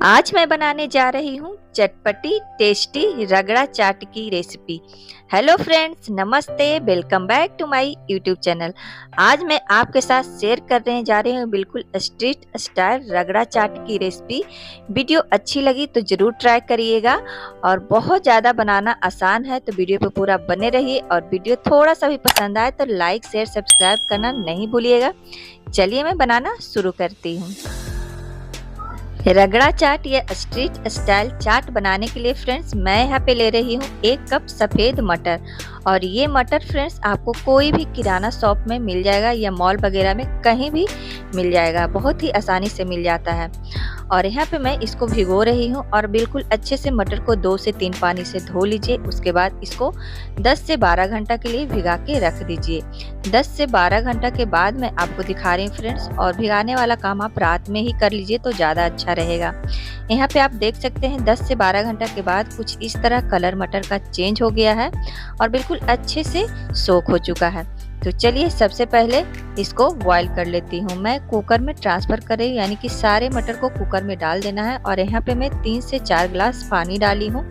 आज मैं बनाने जा रही हूँ चटपटी टेस्टी रगड़ा चाट की रेसिपी। हेलो फ्रेंड्स, नमस्ते, welcome back to my YouTube channel. आज मैं आपके साथ शेयर करने जा रही हूँ बिल्कुल स्ट्रीट स्टाइल रगड़ा चाट की रेसिपी। वीडियो अच्छी लगी तो जरूर ट्राई करिएगा और बहुत ज़्यादा बनाना आसान है, तो वीडियो पे पूरा बने रहिए। और वीडियो थोड़ा सा भी पसंद आए तो लाइक शेयर सब्सक्राइब करना नहीं भूलिएगा। चलिए मैं बनाना शुरू करती हूँ। रगड़ा चाट या स्ट्रीट स्टाइल चाट बनाने के लिए फ्रेंड्स मैं यहाँ पे ले रही हूँ 1 कप सफ़ेद मटर। और ये मटर फ्रेंड्स आपको कोई भी किराना शॉप में मिल जाएगा या मॉल वगैरह में कहीं भी मिल जाएगा, बहुत ही आसानी से मिल जाता है। और यहाँ पे मैं इसको भिगो रही हूँ और बिल्कुल अच्छे से मटर को 2 से 3 पानी से धो लीजिए। उसके बाद इसको 10 से 12 घंटा के लिए भिगा के रख दीजिए। 10 से 12 घंटा के बाद मैं आपको दिखा रही हूँ फ्रेंड्स। और भिगाने वाला काम आप रात में ही कर लीजिए तो ज़्यादा अच्छा रहेगा। यहाँ पे आप देख सकते हैं 10 से 12 घंटा के बाद कुछ इस तरह कलर मटर का चेंज हो गया है और बिल्कुल अच्छे से सोख हो चुका है। तो चलिए सबसे पहले इसको बॉईल कर लेती हूँ। मैं कुकर में ट्रांसफ़र कर रही हूँ, यानी कि सारे मटर को कुकर में डाल देना है। और यहाँ पे मैं 3 से 4 गिलास पानी डाली हूँ,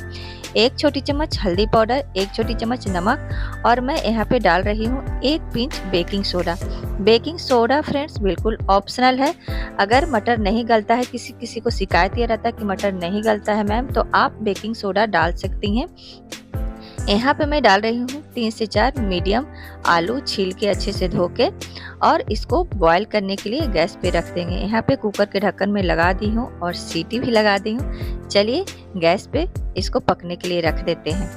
1 छोटी चम्मच हल्दी पाउडर, 1 छोटी चम्मच नमक और मैं यहाँ पे डाल रही हूँ 1 pinch baking soda. Baking soda friends बिल्कुल ऑप्शनल है। अगर मटर नहीं गलता है, किसी को शिकायत ये रहता है कि मटर नहीं गलता है मैम, तो आप बेकिंग सोडा डाल सकती हैं। यहाँ पे मैं डाल रही हूँ 3 से 4 मीडियम आलू छील के अच्छे से धो के, और इसको बॉईल करने के लिए गैस पे रख देंगे। यहाँ पे कुकर के ढक्कन में लगा दी हूँ और सीटी भी लगा दी हूँ। चलिए गैस पे इसको पकने के लिए रख देते हैं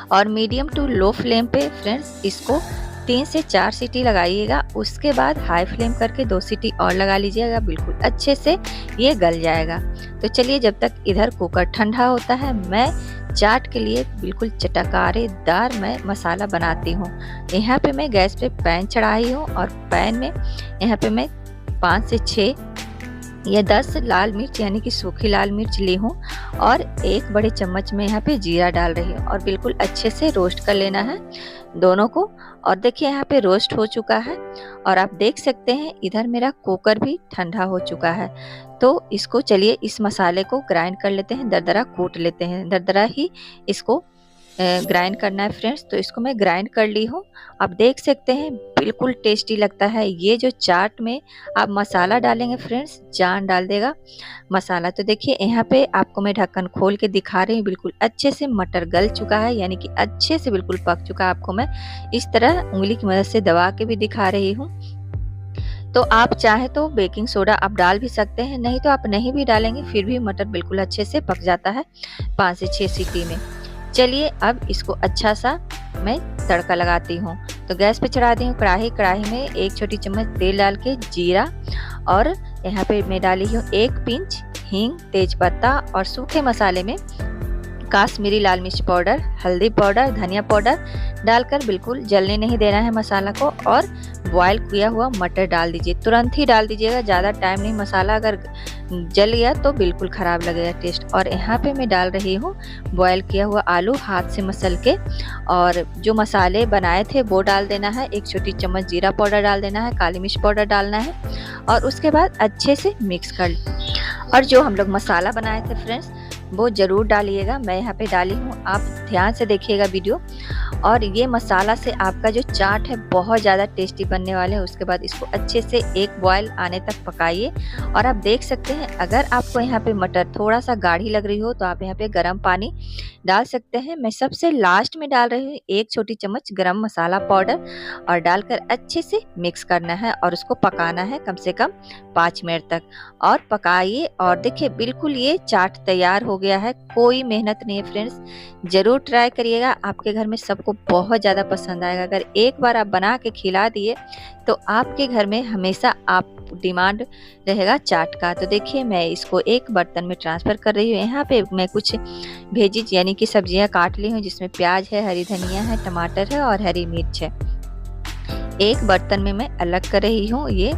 और मीडियम टू लो फ्लेम पे फ्रेंड्स इसको 3 से 4 सीटी लगाइएगा। उसके बाद हाई फ्लेम करके 2 सीटी और लगा लीजिएगा, बिल्कुल अच्छे से ये गल जाएगा। तो चलिए जब तक इधर कुकर ठंडा होता है मैं चाट के लिए बिल्कुल चटकारेदार मैं मसाला बनाती हूँ। यहाँ पे मैं गैस पे पैन चढ़ाई हूँ और पैन में यहाँ पे मैं 5 से 6 या 10 लाल मिर्च यानी कि सूखी लाल मिर्च ली हूँ और 1 बड़े चम्मच में यहाँ पे जीरा डाल रही हूँ और बिल्कुल अच्छे से रोस्ट कर लेना है दोनों को। और देखिए यहाँ पे रोस्ट हो चुका है और आप देख सकते हैं इधर मेरा कुकर भी ठंडा हो चुका है। तो इसको चलिए इस मसाले को ग्राइंड कर लेते हैं, दरदरा कूट लेते हैं। दरदरा ही इसको ग्राइंड करना है फ्रेंड्स। तो इसको मैं ग्राइंड कर ली हूँ। आप देख सकते हैं बिल्कुल टेस्टी लगता है ये जो चाट में आप मसाला डालेंगे फ्रेंड्स, जान डाल देगा मसाला। तो देखिए यहाँ पे आपको मैं ढक्कन खोल के दिखा रही हूँ, बिल्कुल अच्छे से मटर गल चुका है, यानी कि अच्छे से बिल्कुल पक चुका है। आपको मैं इस तरह उंगली की मदद से दबा के भी दिखा रही हूँ। तो आप चाहे तो बेकिंग सोडा आप डाल भी सकते हैं, नहीं तो आप नहीं भी डालेंगे फिर भी मटर बिल्कुल अच्छे से पक जाता है 5 से 6 सीटी में। चलिए अब इसको अच्छा सा मैं तड़का लगाती हूँ। तो गैस पे चढ़ा दी हूँ कढ़ाई। कढ़ाई में 1 छोटी चम्मच तेल डाल के जीरा, और यहाँ पे मैं डाली हूँ 1 पिंच हींग, तेजपत्ता और सूखे मसाले में काश्मीरी लाल मिर्च पाउडर, हल्दी पाउडर, धनिया पाउडर डालकर बिल्कुल जलने नहीं देना है मसाला को। और बॉयल किया हुआ मटर डाल दीजिए, तुरंत ही डाल दीजिएगा, ज़्यादा टाइम नहीं। मसाला अगर जल गया तो बिल्कुल ख़राब लगेगा टेस्ट। और यहाँ पे मैं डाल रही हूँ बॉयल किया हुआ आलू हाथ से मसल के, और जो मसाले बनाए थे वो डाल देना है। 1 छोटी चम्मच जीरा पाउडर डाल देना है, काली मिर्च पाउडर डालना है और उसके बाद अच्छे से मिक्स कर। और जो हम लोग मसाला बनाए थे फ्रेंड्स वो ज़रूर डालिएगा, मैं यहाँ पे डाली हूँ, आप ध्यान से देखिएगा वीडियो। और ये मसाला से आपका जो चाट है बहुत ज़्यादा टेस्टी बनने वाले हैं। उसके बाद इसको अच्छे से 1 बॉयल आने तक पकाइए। और आप देख सकते हैं अगर आपको यहाँ पे मटर थोड़ा सा गाढ़ी लग रही हो तो आप यहाँ पे गर्म पानी डाल सकते हैं। मैं सबसे लास्ट में डाल रही हूँ 1 छोटी चम्मच गरम मसाला पाउडर, और डालकर अच्छे से मिक्स करना है और उसको पकाना है कम से कम 5 मिनट तक। और पकाइए और देखिए बिल्कुल ये चाट तैयार हो गया है, कोई मेहनत नहीं है फ्रेंड्स। ज़रूर ट्राई करिएगा, आपके घर में सबको बहुत ज़्यादा पसंद आएगा। अगर एक बार आप बना के खिला दिए तो आपके घर में हमेशा आप डिमांड रहेगा चाट का। तो देखिए मैं इसको एक बर्तन में ट्रांसफ़र कर रही हूँ। यहाँ पे मैं कुछ वेजिज यानी कि सब्जियाँ काट ली हूँ, जिसमें प्याज है, हरी धनिया है, टमाटर है और हरी मिर्च है। एक बर्तन में मैं अलग कर रही हूँ ये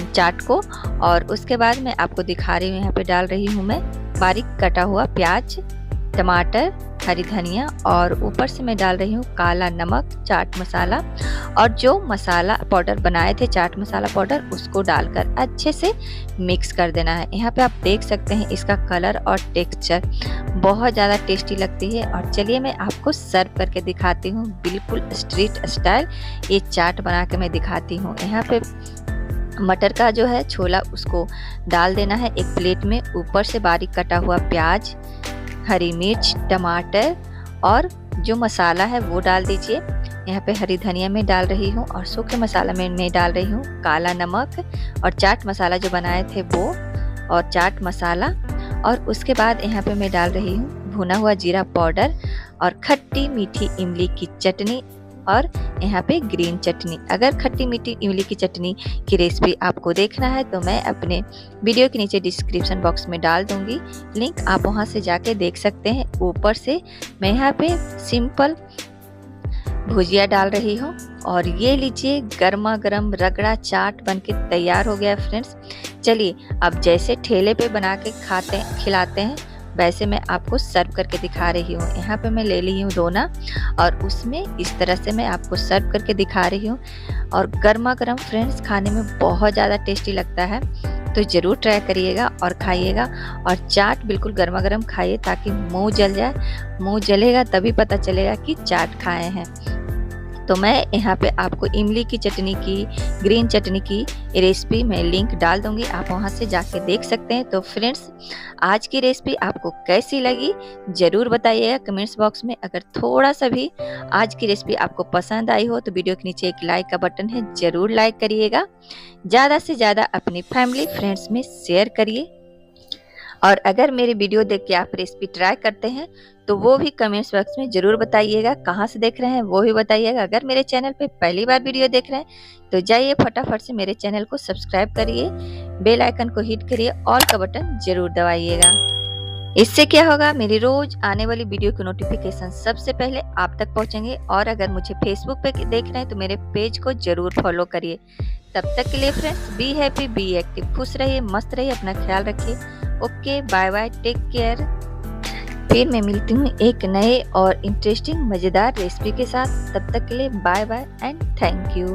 चाट को। और उसके बाद मैं आपको दिखा रही हूँ, यहाँ पे डाल रही हूँ मैं बारीक कटा हुआ प्याज टमाटर, हरी धनिया और ऊपर से मैं डाल रही हूँ काला नमक, चाट मसाला और जो मसाला पाउडर बनाए थे चाट मसाला पाउडर उसको डालकर अच्छे से मिक्स कर देना है। यहाँ पे आप देख सकते हैं इसका कलर और टेक्सचर बहुत ज़्यादा टेस्टी लगती है। और चलिए मैं आपको सर्व करके दिखाती हूँ, बिल्कुल स्ट्रीट स्टाइल ये चाट बना के मैं दिखाती हूँ। यहाँ पे मटर का जो है छोला उसको डाल देना है एक प्लेट में, ऊपर से बारीक कटा हुआ प्याज, हरी मिर्च, टमाटर और जो मसाला है वो डाल दीजिए। यहाँ पे हरी धनिया में डाल रही हूँ और सूखे मसाला में मैं डाल रही हूँ काला नमक और चाट मसाला जो बनाए थे वो और चाट मसाला। और उसके बाद यहाँ पे मैं डाल रही हूँ भुना हुआ जीरा पाउडर और खट्टी मीठी इमली की चटनी और यहाँ पे ग्रीन चटनी। अगर खट्टी मीठी इमली की चटनी की रेसिपी आपको देखना है तो मैं अपने वीडियो के नीचे डिस्क्रिप्शन बॉक्स में डाल दूंगी लिंक, आप वहाँ से जाके देख सकते हैं। ऊपर से मैं यहाँ पे सिंपल भुजिया डाल रही हूँ और ये लीजिए गर्मा गर्म रगड़ा चाट बनके तैयार हो गया फ्रेंड्स। चलिए अब जैसे ठेले पे बना के खिलाते हैं वैसे मैं आपको सर्व करके दिखा रही हूँ। यहाँ पे मैं ले ली हूँ दोना और उसमें इस तरह से मैं आपको सर्व करके दिखा रही हूँ और गर्मा गर्म फ्रेंड्स खाने में बहुत ज़्यादा टेस्टी लगता है, तो ज़रूर ट्राई करिएगा और खाइएगा। और चाट बिल्कुल गर्मा गर्म खाइए ताकि मुंह जल जाए, मुंह जलेगा तभी पता चलेगा कि चाट खाए हैं। तो मैं यहाँ पे आपको इमली की चटनी की, ग्रीन चटनी की रेसिपी मैं लिंक डाल दूंगी, आप वहाँ से जाके देख सकते हैं। तो फ्रेंड्स आज की रेसिपी आपको कैसी लगी ज़रूर बताइएगा कमेंट्स बॉक्स में। अगर थोड़ा सा भी आज की रेसिपी आपको पसंद आई हो तो वीडियो के नीचे एक लाइक का बटन है, ज़रूर लाइक करिएगा। ज़्यादा से ज़्यादा अपनी फैमिली फ्रेंड्स में शेयर करिए। और अगर मेरी वीडियो देख के आप रेसिपी ट्राई करते हैं तो वो भी कमेंट्स बॉक्स में ज़रूर बताइएगा, कहाँ से देख रहे हैं वो भी बताइएगा। अगर मेरे चैनल पे पहली बार वीडियो देख रहे हैं तो जाइए फटाफट से मेरे चैनल को सब्सक्राइब करिए, बेल आइकन को हिट करिए, ऑल का बटन ज़रूर दबाइएगा। इससे क्या होगा, मेरी रोज आने वाली वीडियो की नोटिफिकेशन सबसे पहले आप तक पहुंचेंगे। और अगर मुझे फेसबुक पे देख रहे हैं तो मेरे पेज को जरूर फॉलो करिए। तब तक के लिए friends be happy, be active, खुश रहिए, मस्त रहिए, अपना ख्याल रखिए। Okay, bye bye, take care. फिर मैं मिलती हूँ एक नए और इंटरेस्टिंग मज़ेदार रेसिपी के साथ। तब तक के लिए bye bye and thank you.